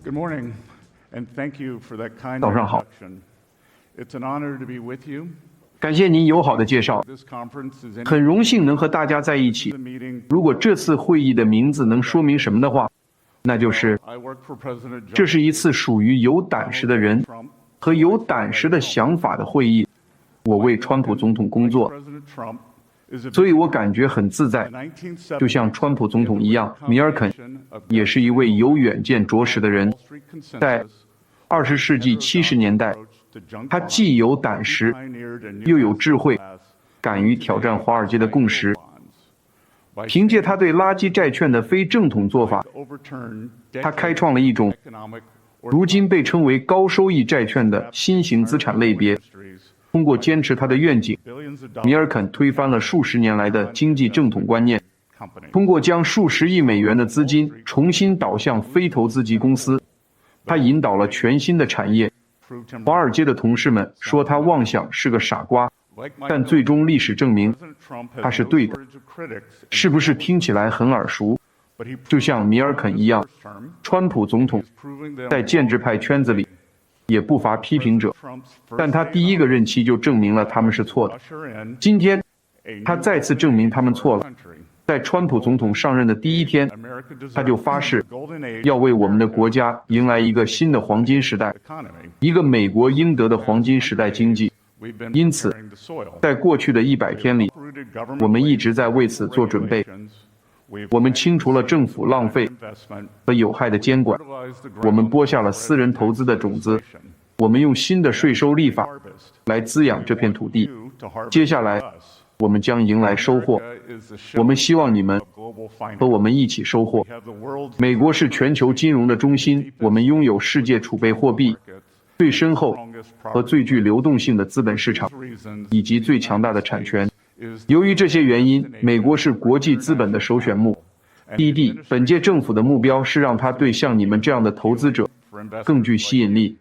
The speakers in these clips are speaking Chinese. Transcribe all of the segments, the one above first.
Good morning, and thank you for that kind 早上好， introduction. It's an honor to be with you. 感谢您友好的介绍， This conference is in 很荣幸能和大家在一起 the。meeting. 如果这次会议的名字能说明什么的话，那就是 I work for President 这 John 是一次属于有胆识的人 Trump. 和有胆识的想法的会议。我为川普总统工作， President Trump is a 所以我感觉很自在， 1970就像川普总统一样。米尔肯也是一位有远见卓识的人， Wall Street consensus 在20世纪70年代， approach to junk 他 bond 既有胆识， pioneered a new 又有智慧， class 敢于挑战华尔街的共识。 bonds. By 凭借他对垃圾债券的非正统做法， overturn 他开创了一种 economic or 如今被称为高收益债券的新型资产类别。 industries, 通过坚持他的愿景， billions of 米 dollars 尔肯推翻了数十年来的经济正统观念， companies. 通过将数十亿美元的资金重新导向非投资级公司，他引导了全新的产业。 Proved him 华尔街的同事们说他妄想是个傻瓜， like my 但最终历史证明 President Trump has 他是 no 对的。 shortage of critics, 是不是听起来很耳熟？ but he 就像米尔肯一样， term 川普总统 proving them 在建制派圈子里也不乏批评者， Trump's 但 first 他第一个任期就证明了他们是错的。 usher in 今天， a 他 new 再次证明他们错了。 country. 在川普总统上任的第一天， America deserves 他就发誓 the golden age 要为我们的国家迎来一个新的黄金时代， economy. 一个美国应得的黄金时代经济。 We've been 因此， preparing the soil. 在过去的100天里， Uprooted government 我们一直在为此做准备。 regulations. We've 我们清除了政府浪费 investment, 和有害的监管， fertilized the 我们 ground 播下了私人投资的种子， legislation. 我们用新的税收立法 Harvest 来滋养这片土地。 you to harvest 接下来， us. 我们将迎来收获。 America is the 我们 ship 希望你们 of global 和 finance. 我们一起收获。 We have the world's 美国是全球金融的中心，我们拥有世界储备货币、 markets, 最深厚 strongest 和 property. 最具流动性的资本市场， Reasons 以及最强大的产权。 is 由于这些原因，美国是国际资本的首选目。DD 本届政府的目标是让它对像你们这样的投资者 for investment. 更具吸引力。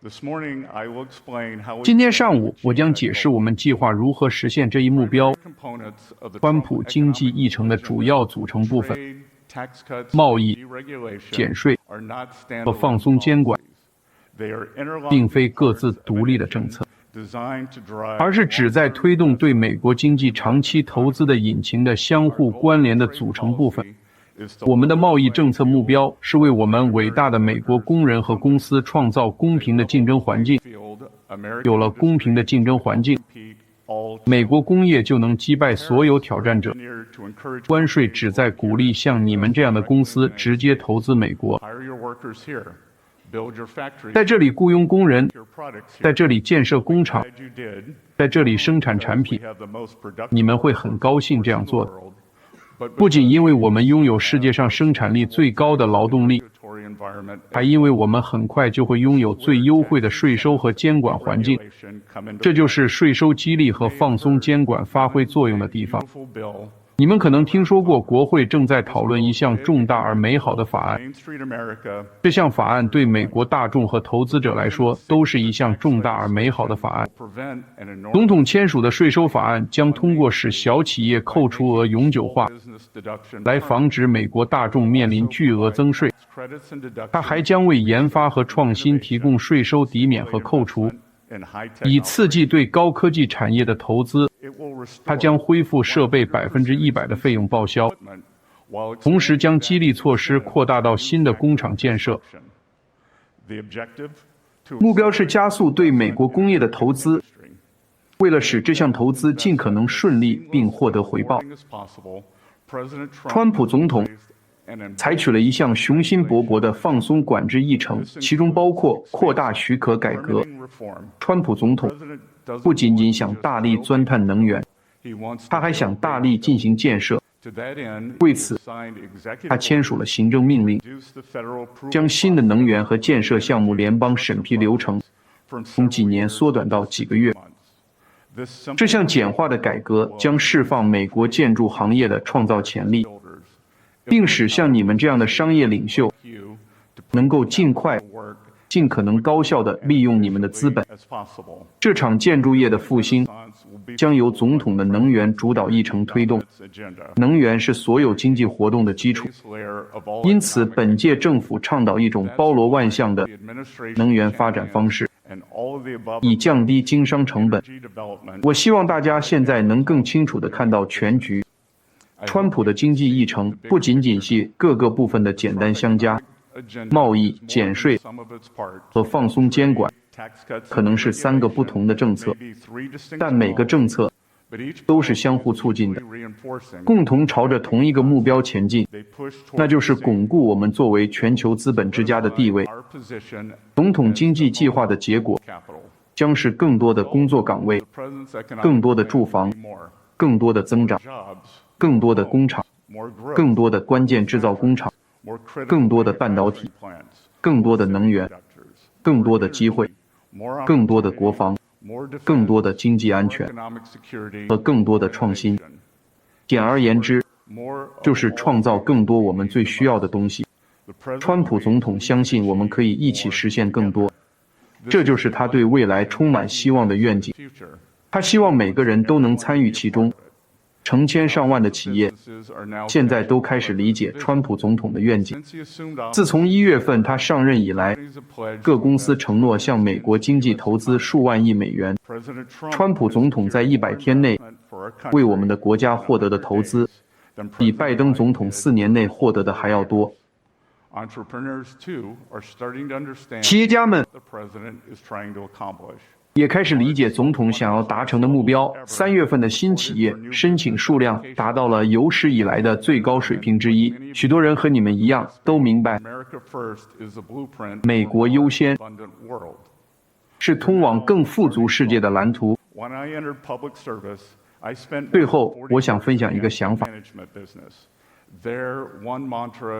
This morning, I will explain how we 今天上午，我将解释我们计划如何实现这一目标。 components of the 川 Trump 普经济 economic 议程的主要组成部分， trade, tax cuts, 贸易、 deregulation 减税 are not 和 standalone 放松监管， policies. They are interlocked 并非各自独立的政策， designed to drive 而是旨在推动对美国经济长期投资的引擎的相互关联的组成部分。 is to 我们的贸易政策目标是为我们伟大的美国工人和公司创造公平的竞争环境。 field American 有了公平的竞争环境， compete all 美国工业就能击败所有挑战者。 engineered to encourage 关税旨在鼓励像你们这样的公司直接投资美国， hire your workers here, build your factories, 在这里雇佣工人， your products here. 在这里建设工厂， Glad you did. 在这里生产产 We 品。 have the most productive 你们会很高兴这样做的， world, but 不仅因为我们拥有世界上生产力最高的劳动力， regulatory environment 还因为我们很快就会拥有最优惠的税收和监管环境。 regulation come into 这就是税收激励和放松监管发挥作用的地方。 beautiful bill. 你们可能听说过，国会正在讨论一项重大而美好的法案。 Main Street America 这项法案对美国大众和投资者来说都是一项重大而美好的法案。 prevent an enormous 总统签署的税收法案将通过使小企业扣除额永久化， business deduction 来防止美国大众面临巨额增税。 credits and deductions 它还将为研发和创新提供税收抵免和扣除， in high tech. 以刺激对高科技产业的投资。 It will 它 restore 将恢复设备100%的费用报销， equipment while 同时将激励措施扩大到新的工厂建设。 The objective to 目标是加速对美国工业的投资，为了使这项投资尽可能顺利并获得回报。 as possible. President Trump 川普总统 and 采取了一项雄心勃勃的放松管制议程，其中包括扩大许可改革。 reform. 川普总统 President doesn't 不仅仅想大力钻探能源， he wants 他还想大力进行建设。 to that end 为此， signed executive 他签署了行政命令， reduce the federal approval 将新的能源和建设项目联邦审批流程 from 从几年缩短到几个月。 This 这项简化的改革将释放美国建筑行业的创造潜力， 并使像你们这样的商业领袖 you to 能够尽快 work 尽可能高效地利用你们的资本。这场建筑业的复兴将由总统的能源主导议程推动。能源是所有经济活动的基础，因此本届政府倡导一种包罗万象的能源发展方式，以降低经商成本。我希望大家现在能更清楚地看到全局。川普的经济议程不仅仅是各个部分的简单相加，贸易、减税和放松监管可能是3个不同的政策，但每个政策都是相互促进的，共同朝着同一个目标前进，那就是巩固我们作为全球资本之家的地位。总统经济计划的结果将是更多的工作岗位，更多的住房，更多的增长，更多的工厂，更多的关键制造工厂，更多的半导体，更多的能源，更多的机会，更多的国防，更多的经济安全和更多的创新。简而言之，就是创造更多我们最需要的东西。川普总统相信我们可以一起实现更多，这就是他对未来充满希望的愿景。他希望每个人都能参与其中。成千上万的企业现在都开始理解川普总统的愿景。自从1月份他上任以来，各公司承诺向美国经济投资数万亿美元。川普总统在100天内为我们的国家获得的投资，比拜登总统4年内获得的还要多。企业家们也开始理解总统想要达成的目标。3月份的新企业申请数量达到了有史以来的最高水平之一。许多人和你们一样都明白，美国优先是通往更富足世界的蓝图。最后，我想分享一个想法。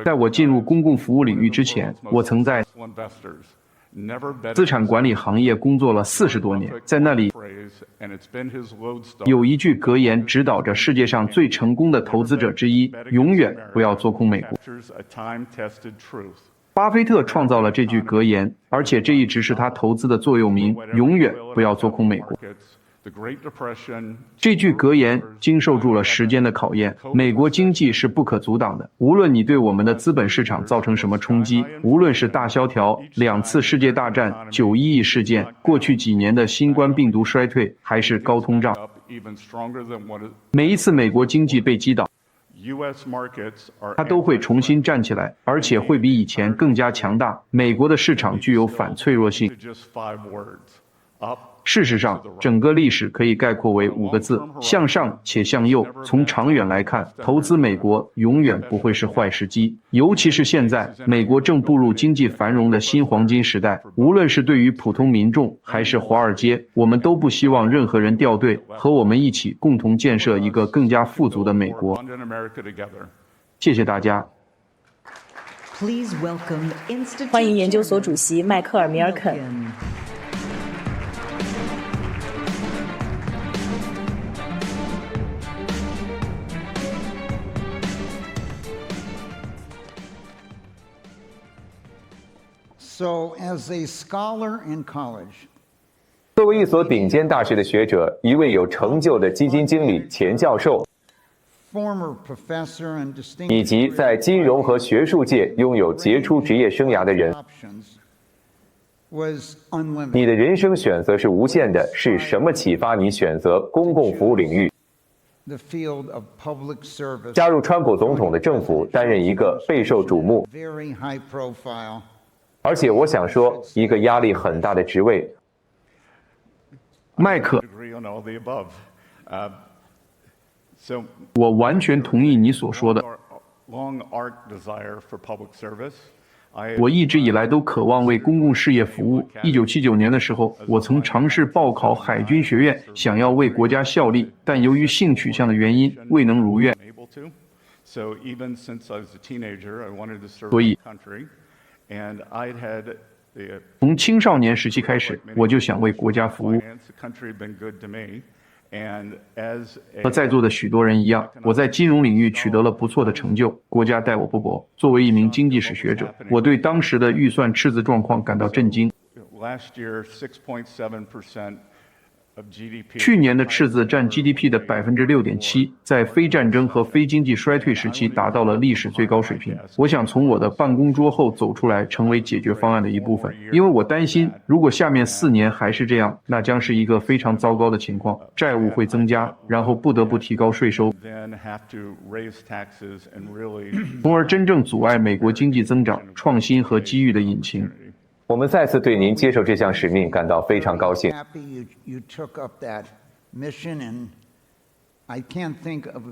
在我进入公共服务领域之前，我曾在资产管理行业工作了40多年，在那里有一句格言指导着世界上最成功的投资者之一：永远不要做空美国。巴菲特创造了这句格言，而且这一直是他投资的座右铭：永远不要做空美国。这句格言经受住了时间的考验。美国经济是不可阻挡的，无论你对我们的资本市场造成什么冲击，无论是大萧条、2次世界大战、911事件、过去几年的新冠病毒衰退，还是高通胀，每一次美国经济被击倒，它都会重新站起来，而且会比以前更加强大。美国的市场具有反脆弱性。事实上，整个历史可以概括为5个字：向上且向右。从长远来看，投资美国永远不会是坏时机，尤其是现在，美国正步入经济繁荣的新黄金时代。无论是对于普通民众还是华尔街，我们都不希望任何人掉队，和我们一起共同建设一个更加富足的美国。谢谢大家。欢迎研究所主席迈克尔·米尔肯。So, as a scholar in college, 作为一所顶尖大学的学者，一位有成就的基金经理、前教授， former professor and distinguished 以及在金融和学术界拥有杰出职业生涯的人， options was unlimited. 你的人生选择是无限的。是什么启发你选择公共服务领域， The field of public service, 加入川普总统的政府，担任一个备受瞩目， very high profile, 而且我想说，一个压力很大的职位。麦克，我完全同意你所说的。我一直以来都渴望为公共事业服务。1979年的时候，我曾尝试报考海军学院，想要为国家效力，但由于性取向的原因，未能如愿。所以，从青少年时期开始，我就想为国家服务。和在座的许多人一样，我在金融领域取得了不错的成就，国家待我不薄。作为一名经济史学者，我对当时的预算赤字状况感到震惊。去年的赤字占 GDP 的 6.7%， 在非战争和非经济衰退时期达到了历史最高水平。我想从我的办公桌后走出来，成为解决方案的一部分，因为我担心，如果下面4年还是这样，那将是一个非常糟糕的情况，债务会增加，然后不得不提高税收，从而真正阻碍美国经济增长、创新和机遇的引擎。我们再次对您接受这项使命感到非常高兴。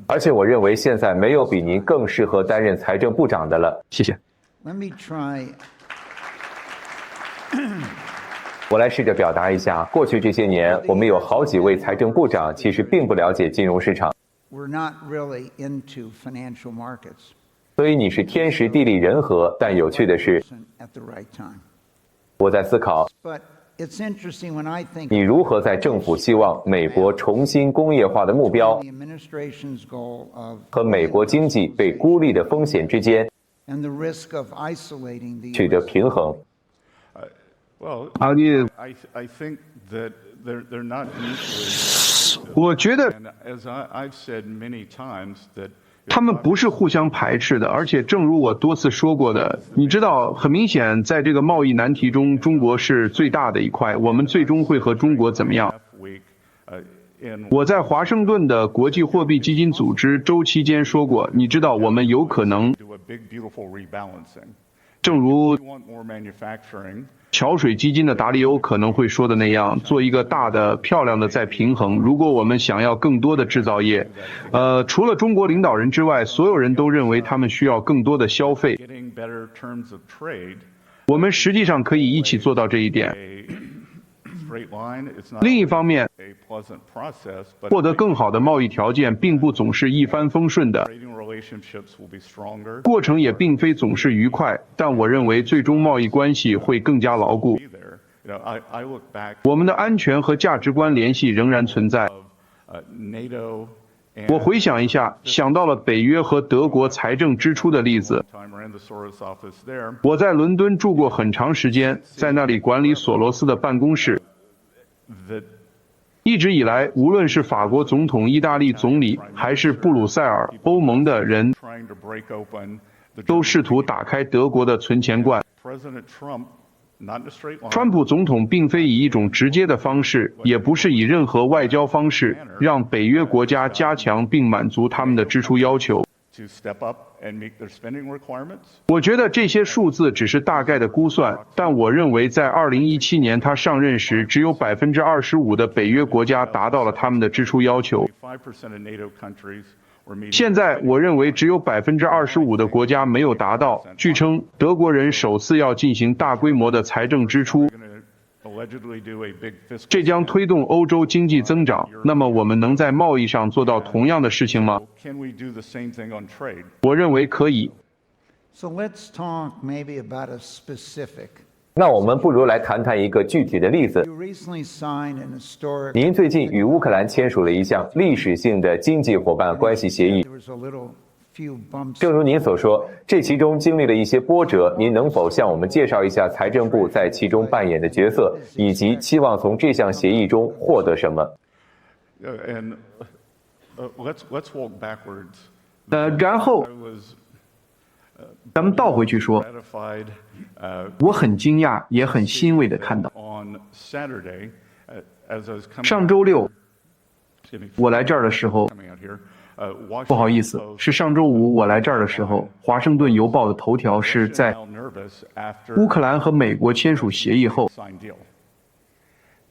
而且我认为现在没有比您更适合担任财政部长的了。谢谢。我来试着表达一下，过去这些年，我们有好几位财政部长其实并不了解金融市场，所以你是天时地利人和。但有趣的是，我在思考，你如何在政府希望美国重新工业化的目标和美国经济被孤立的风险之间取得平衡。我觉得他们不是互相排斥的，而且正如我多次说过的，你知道，很明显，在这个贸易难题中，中国是最大的一块，我们最终会和中国怎么样？我在华盛顿的国际货币基金组织周期间说过，你知道，我们有可能，正如桥水基金的达利欧可能会说的那样，做一个大的漂亮的再平衡。如果我们想要更多的制造业，除了中国领导人之外，所有人都认为他们需要更多的消费。我们实际上可以一起做到这一点。另一方面，获得更好的贸易条件并不总是一帆风顺的，过程也并非总是愉快，但我认为最终贸易关系会更加牢固。我们的安全和价值观联系仍然存在。我回想一下，想到了北约和德国财政支出的例子。我在伦敦住过很长时间，在那里管理索罗斯的办公室。一直以来，无论是法国总统、意大利总理，还是布鲁塞尔、欧盟的人，都试图打开德国的存钱罐。川普总统并非以一种直接的方式，也不是以任何外交方式，让北约国家加强并满足他们的支出要求。我觉得这些数字只是大概的估算，但我认为在2017年他上任时，只有25%的北约国家达到了他们的支出要求。现在我认为只有25%的国家没有达到。据称，德国人首次要进行大规模的财政支出，这将推动欧洲经济增长。那么我们能在贸易上做到同样的事情吗？我认为可以。那我们不如来谈谈一个具体的例子。您最近与乌克兰签署了一项历史性的经济伙伴关系协议。正如您所说，这其中经历了一些波折，您能否向我们介绍一下财政部在其中扮演的角色，以及期望从这项协议中获得什么？然后咱们倒回去说，我很惊讶也很欣慰地看到，上周六我来这儿的时候，不好意思，是上周五我来这儿的时候，华盛顿邮报的头条是在乌克兰和美国签署协议后，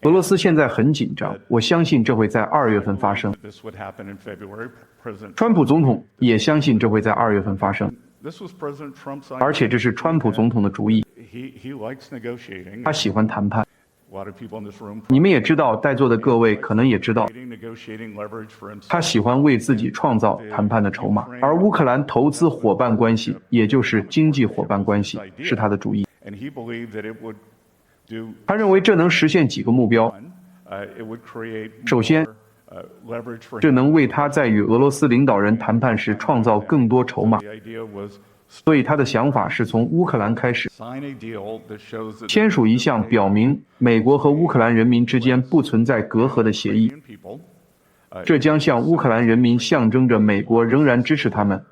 俄罗斯现在很紧张，我相信这会在2月份发生。川普总统也相信这会在2月份发生，而且这是川普总统的主意，他喜欢谈判。你们也知道，在座的各位可能也知道，他喜欢为自己创造谈判的筹码，而乌克兰投资伙伴关系，也就是经济伙伴关系，是他的主意。他认为这能实现几个目标。首先，这能为他在与俄罗斯领导人谈判时创造更多筹码。所以他的想法是从乌克兰开始，签署一项表明美国和乌克兰人民之间不存在隔阂的协议。这将向乌克兰人民象征着美国仍然支持他们。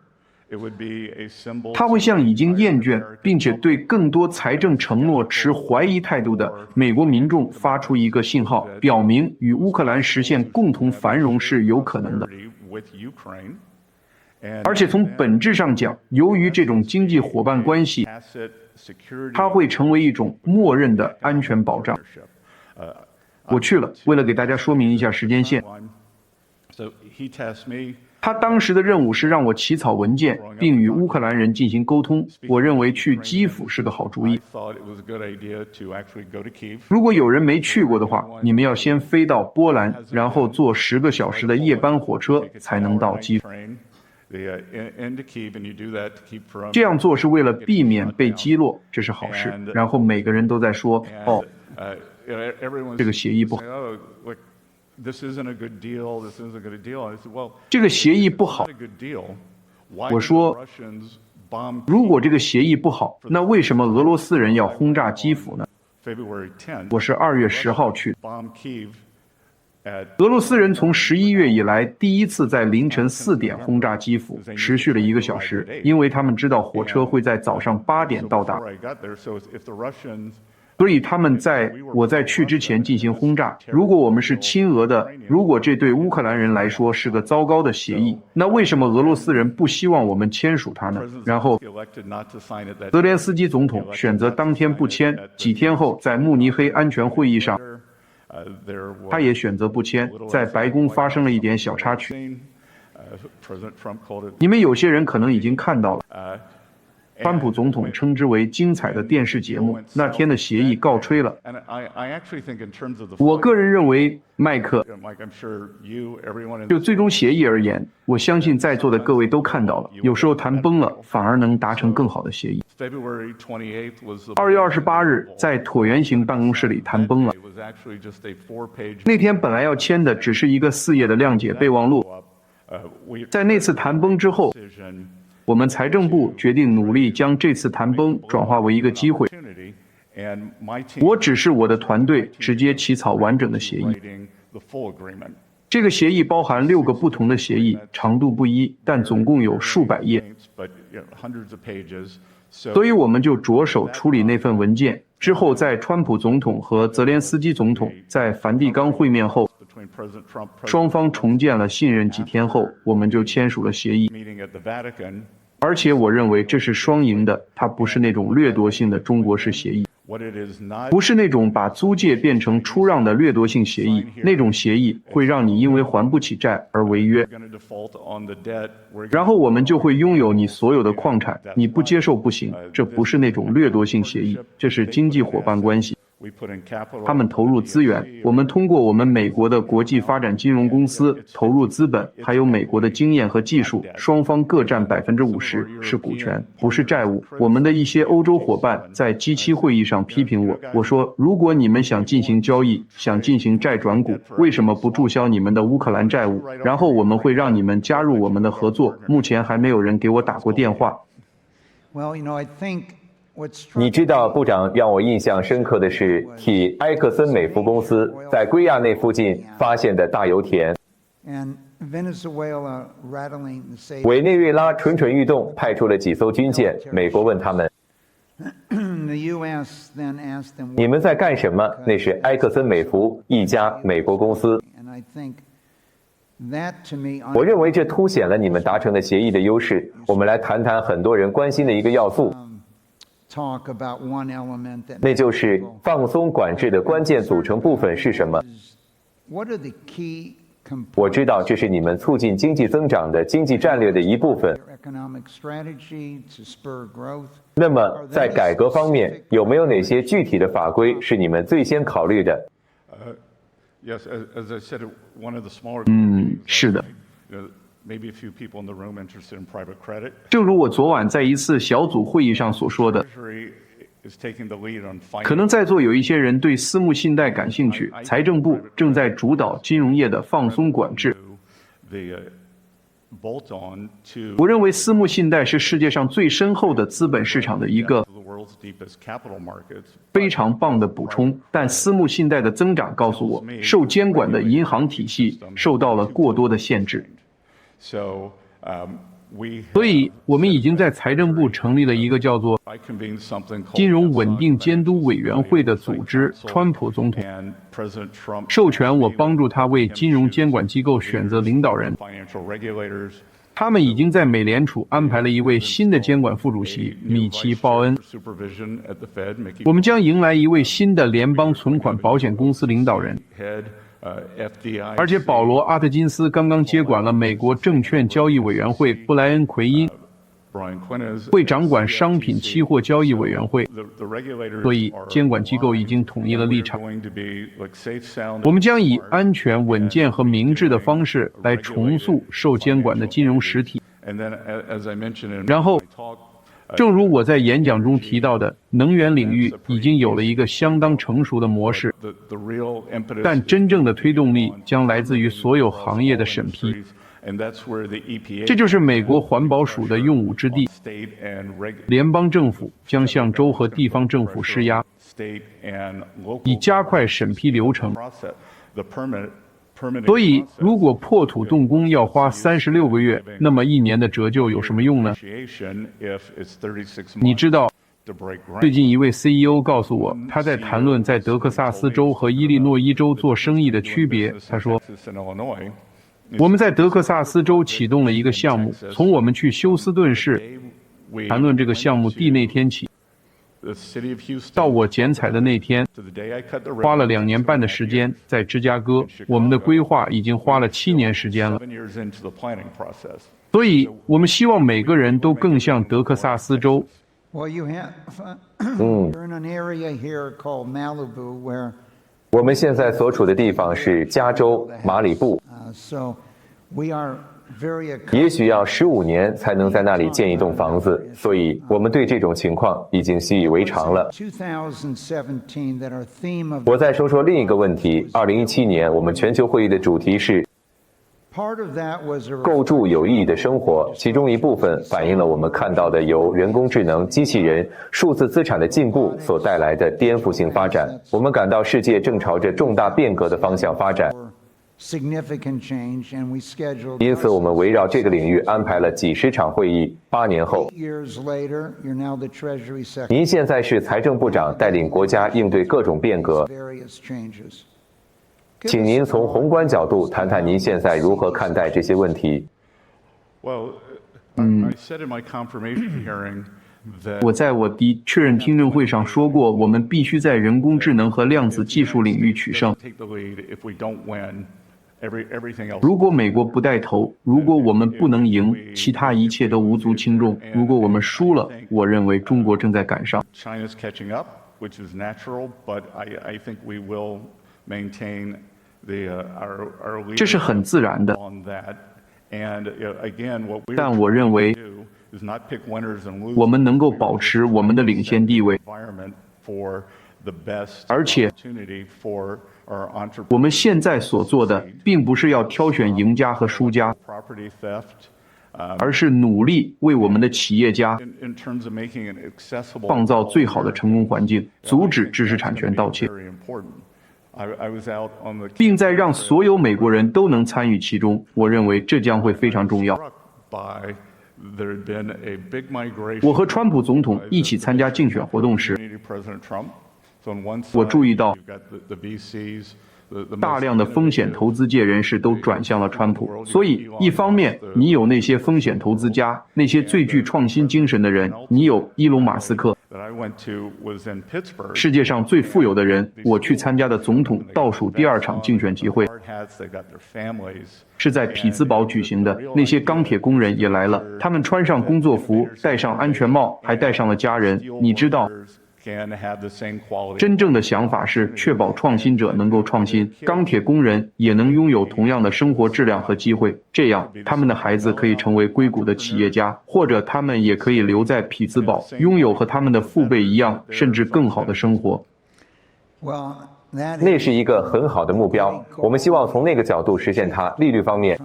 他会向已经厌倦并且对更多财政承诺持怀疑态度的美国民众发出一个信号，表明与乌克兰实现共同繁荣是有可能的。而且从本质上讲，由于这种经济伙伴关系，它会成为一种默认的安全保障。我去了，为了给大家说明一下时间线。他当时的任务是让我起草文件，并与乌克兰人进行沟通。我认为去基辅是个好主意。如果有人没去过的话，你们要先飞到波兰，然后坐10个小时的夜班火车才能到基辅。这样做是为了避免被击落，这是好事。然后每个人都在说：“哦，这个协议不好。”这个协议不好。我说，如果这个协议不好，那为什么俄罗斯人要轰炸基辅呢？我是2月10号去的。俄罗斯人从11月以来第一次在凌晨4点轰炸基辅，持续了1个小时，因为他们知道火车会在早上8点到达。所以他们在我在去之前进行轰炸。如果我们是亲俄的，如果这对乌克兰人来说是个糟糕的协议，那为什么俄罗斯人不希望我们签署它呢？然后泽连斯基总统选择当天不签，几天后在慕尼黑安全会议上，他也选择不签，在白宫发生了一点小插曲。你们有些人可能已经看到了。川普总统称之为精彩的电视节目，那天的协议告吹了。我个人认为，麦克，就最终协议而言，我相信在座的各位都看到了，有时候谈崩了，反而能达成更好的协议。2月28日，在椭圆形办公室里谈崩了。那天本来要签的只是一个4页的谅解备忘录。在那次谈崩之后，我们财政部决定努力将这次谈崩转化为一个机会。我指示我的团队直接起草完整的协议。这个协议包含6个不同的协议，长度不一，但总共有数百页。所以我们就着手处理那份文件。之后，在川普总统和泽连斯基总统在梵蒂冈会面后，双方重建了信任。几天后，我们就签署了协议。而且我认为这是双赢的，它不是那种掠夺性的中国式协议，不是那种把租界变成出让的掠夺性协议。那种协议会让你因为还不起债而违约，然后我们就会拥有你所有的矿产，你不接受不行。这不是那种掠夺性协议，这是经济伙伴关系。他们投入资源，我们通过我们美国的国际发展金融公司投入资本，还有美国的经验和技术，双方各占50%，是股权，不是债务。我们的一些欧洲伙伴在G7会议上批评我，我说如果你们想进行交易，想进行债转股，为什么不注销你们的乌克兰债务？然后我们会让你们加入我们的合作。目前还没有人给我打过电话。你知道，部长让我印象深刻的是替埃克森美孚公司在圭亚那附近发现的大油田。委内瑞拉蠢蠢欲动，派出了几艘军舰。美国问他们：“你们在干什么？”那是埃克森美孚一家美国公司。我认为这凸显了你们达成的协议的优势。我们来谈谈很多人关心的一个要素。那就是放松管制的关键组成部分是什么？我知道这是你们促进经济增长的经济战略的一部分。那么在改革方面，有没有哪些具体的法规是你们最先考虑的？是的。可能在座有一些人对私募信贷感兴趣，财政部正在主导金融业的放松管制。我认为私募信贷是世界上最深厚的资本市场的一个非常棒的补充，但私募信贷的增长告诉我，受监管的银行体系受到了过多的限制。所以我们已经在财政部成立了一个叫做金融稳定监督委员会的组织，川普总统授权我帮助他为金融监管机构选择领导人。他们已经在美联储安排了一位新的监管副主席米奇·鲍恩。我们将迎来一位新的联邦存款保险公司领导人。而且保罗·阿特金斯刚刚接管了美国证券交易委员会，布莱恩·奎因会掌管商品期货交易委员会，所以监管机构已经统一了立场。我们将以安全、稳健和明智的方式来重塑受监管的金融实体。然后正如我在演讲中提到的，能源领域已经有了一个相当成熟的模式，但真正的推动力将来自于所有行业的审批。这就是美国环保署的用武之地。联邦政府将向州和地方政府施压，以加快审批流程。所以，如果破土动工要花36个月，那么1年的折旧有什么用呢？你知道，最近一位 CEO 告诉我，他在谈论在德克萨斯州和伊利诺伊州做生意的区别。他说，我们在德克萨斯州启动了一个项目，从我们去休斯顿市谈论这个项目地那天起，到我剪彩的那天，花了2年半的时间。在芝加哥，我们的规划已经花了7年时间了。所以我们希望每个人都更像德克萨斯州。我们现在所处的地方是加州马里布，也许要15年才能在那里建一栋房子，所以我们对这种情况已经习以为常了。我再说说另一个问题，2017年我们全球会议的主题是构筑有意义的生活，其中一部分反映了我们看到的由人工智能、机器人、数字资产的进步所带来的颠覆性发展。我们感到世界正朝着重大变革的方向发展，因此我们围绕这个领域安排了几十场会议。8年后，您现在是财政部长，带领国家应对各种变革。请您从宏观角度谈谈您现在如何看待这些问题。我在我的确认听证会上说过，我们必须在人工智能和量子技术领域取胜。如果美国不带头，如果我们不能赢，其他一切都无足轻重。如果我们输了，我认为中国正在赶上。这是很自然的，但我认为我们能够保持我们的领先地位，而且我们现在所做的并不是要挑选赢家和输家，而是努力为我们的企业家创造最好的成功环境，阻止知识产权盗窃，并在让所有美国人都能参与其中。我认为这将会非常重要。我和川普总统一起参加竞选活动时，我注意到大量的风险投资界人士都转向了川普。所以一方面你有那些风险投资家，那些最具创新精神的人，你有伊隆马斯克，世界上最富有的人。我去参加的总统倒数第2场竞选集会是在匹兹堡举行的，那些钢铁工人也来了，他们穿上工作服，戴上安全帽，还带上了家人。你知道真正的想法是确保创新者能够创新，钢铁工人也能拥有同样的生活质量和机会，这样他们的孩子可以成为硅谷的企业家，或者他们也可以留在匹兹堡，拥有和他们的父辈一样甚至更好的生活。那是一个很好的目标，我们希望从那个角度实现它。利率方面，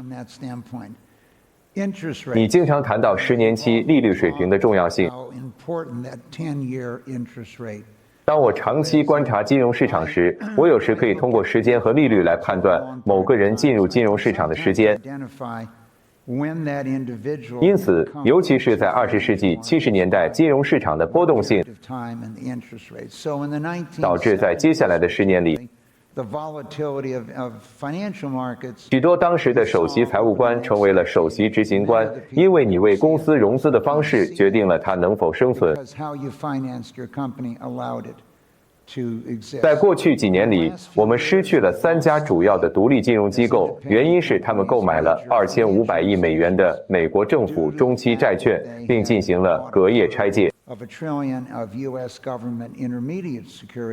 你经常谈到10年期利率水平的重要性。当我长期观察金融市场时，我有时可以通过时间和利率来判断某个人进入金融市场的时间。因此，尤其是在20世纪70年代，金融市场的波动性导致在接下来的10年里，许多当时的首席财务官成为了首席执行官，因为你为公司融资的方式决定了它能否生存。在过去几年里，我们失去了3家主要的独立金融机构，原因是他们购买了2500亿美元的美国政府中期债券，并进行了隔夜拆借。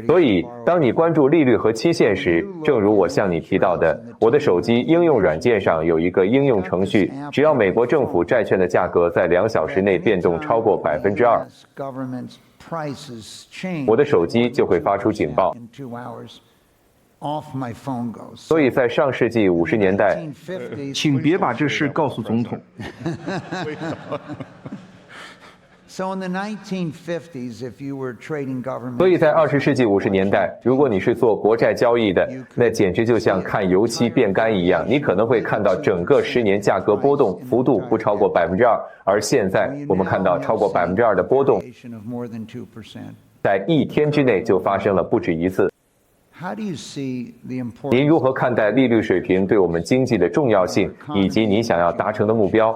所以，当你关注利率和期限时，正如我向你提到的，我的手机应用软件上有一个应用程序，只要美国政府债券的价格在2小时内变动超过2%，我的手机就会发出警报。所以在上世纪50年代，请别把这事告诉总统。所以在20世纪50年代，如果你是做国债交易的，那简直就像看油漆变干一样，你可能会看到整个10年价格波动幅度不超过2%，而现在我们看到超过2%的波动，在1天之内就发生了不止一次。您如何看待利率水平对我们经济的重要性，以及你想要达成的目标？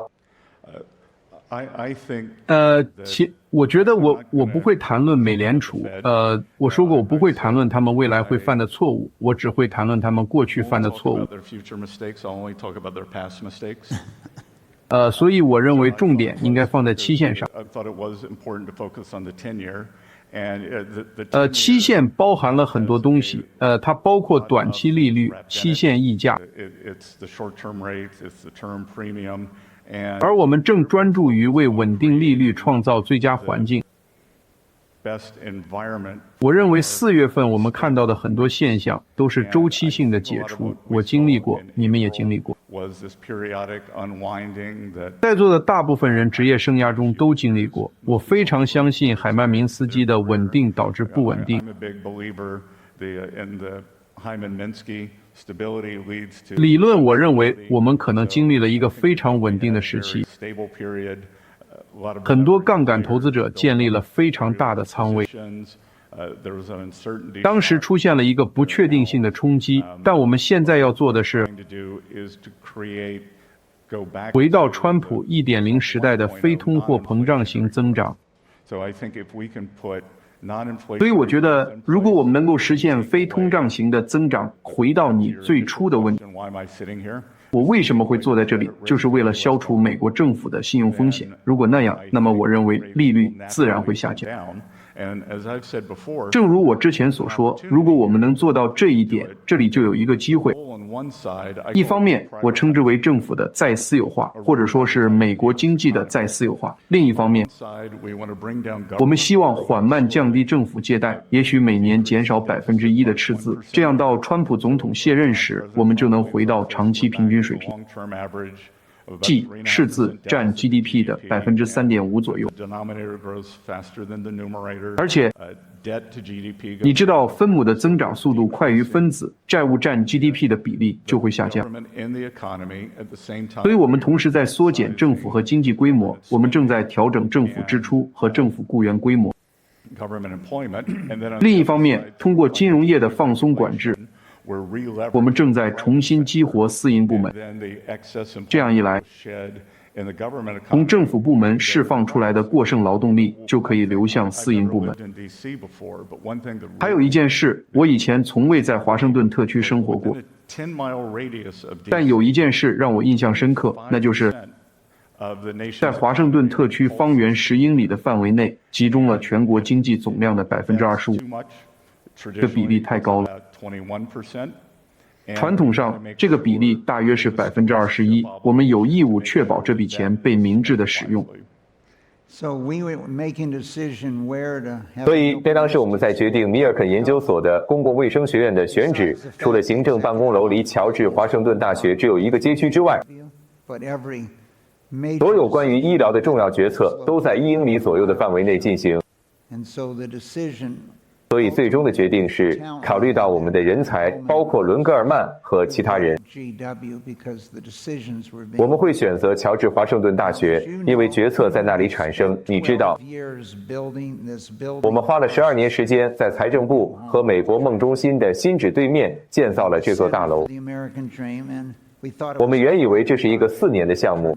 我觉得我不会谈论美联储，我说过我不会谈论他们未来会犯的错误，我只会谈论他们过去犯的错误。所以我认为重点应该放在期限上。期限包含了很多东西，它包括短期利率、期限溢价。而我们正专注于为稳定利率创造最佳环境。我认为4月份我们看到的很多现象都是周期性的解除，我经历过，你们也经历过。在座的大部分人职业生涯中都经历过。我非常相信海曼明斯基的稳定导致不稳定。理论，我认为我们可能经历了一个非常稳定的时期，很多杠杆投资者建立了非常大的仓位。当时出现了一个不确定性的冲击，但我们现在要做的是回到川普 1.0 时代的非通货膨胀型增长。所以我觉得，如果我们能够实现非通胀型的增长，回到你最初的问题，我为什么会坐在这里，就是为了消除美国政府的信用风险。如果那样，那么我认为利率自然会下降。正如我之前所说，如果我们能做到这一点，这里就有一个机会。一方面，我称之为政府的再私有化，或者说是美国经济的再私有化。另一方面，我们希望缓慢降低政府借贷，也许每年减少1%的赤字，这样到川普总统卸任时，我们就能回到长期平均水平，即赤字占 GDP 的3.5%左右。而且你知道分母的增长速度快于分子，债务占 GDP 的比例就会下降。所以我们同时在缩减政府和经济规模，我们正在调整政府支出和政府雇员规模。另一方面，通过金融业的放松管制，我们正在重新激活私营部门。这样一来，从政府部门释放出来的过剩劳动力就可以流向私营部门。还有一件事，我以前从未在华盛顿特区生活过，但有一件事让我印象深刻，那就是在华盛顿特区方圆10英里的范围内，集中了全国经济总量的25%，这比例太高了。传统上，这个比例大约是21%，我们有义务确保这笔钱被明智的使用。所以，便当时我们在决定米尔肯研究所的公共卫生学院的选址，除了行政办公楼离乔治华盛顿大学只有1个街区之外，所有关于医疗的重要决策都在1英里左右的范围内进行。所以，最终的决定是考虑到我们的人才，包括伦戈尔曼和其他人，我们会选择乔治华盛顿大学，因为决策在那里产生。你知道，我们花了12年时间在财政部和美国梦中心的新址对面建造了这座大楼。我们原以为这是一个4年的项目，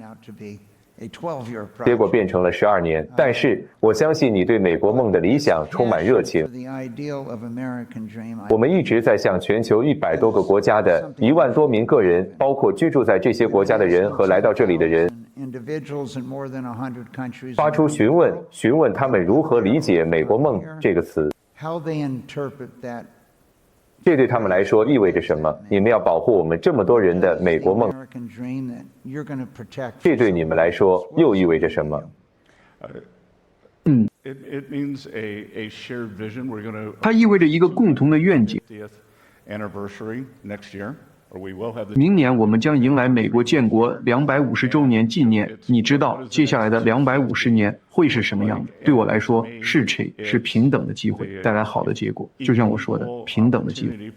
结果变成了12年。但是我相信你对美国梦的理想充满热情。我们一直在向全球100多个国家的1万多名个人，包括居住在这些国家的人和来到这里的人，发出询问他们如何理解美国梦这个词。这对他们来说意味着什么？你们要保护我们这么多人的美国梦。这对你们来说又意味着什么？它意味着一个共同的愿景。明年我们将迎来美国建国250周年纪念。你知道接下来的250年会是什么样的？对我来说，是平等的机会，带来好的结果。就像我说的，平等的机会。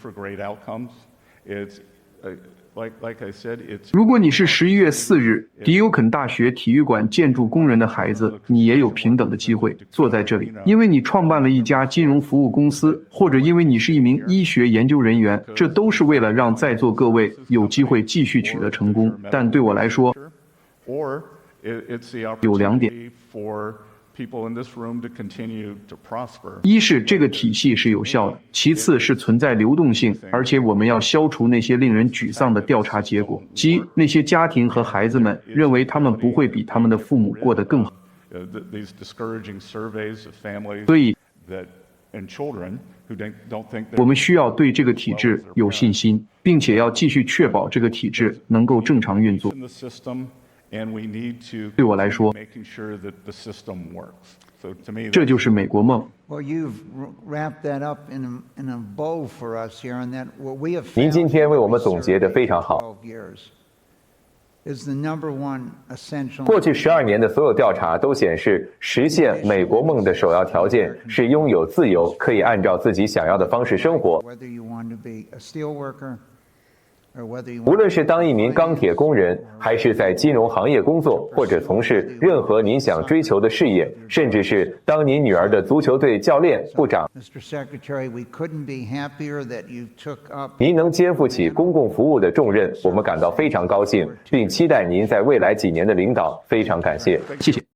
如果你是11月4日迪尤肯大学体育馆建筑工人的孩子，你也有平等的机会坐在这里，因为你创办了一家金融服务公司，或者因为你是一名医学研究人员，这都是为了让在座各位有机会继续取得成功。但对我来说，有2点。一是这个体系是有效的，其次是存在流动性，而且我们要消除那些令人沮丧的调查结果，即那些家庭和孩子们认为他们不会比他们的父母过得更好。所以，我们需要对这个体制有信心，并且要继续确保这个体制能够正常运作。对我来说，这就是美国梦。您今天为我们总结得非常好。过去12年的所有调查都显示，实现美国梦的首要条件是拥有自由，可以按照自己想要的方式生活。无论是当一名钢铁工人，还是在金融行业工作，或者从事任何您想追求的事业，甚至是当您女儿的足球队教练、部长，您能肩负起公共服务的重任，我们感到非常高兴，并期待您在未来几年的领导。非常感谢，谢谢。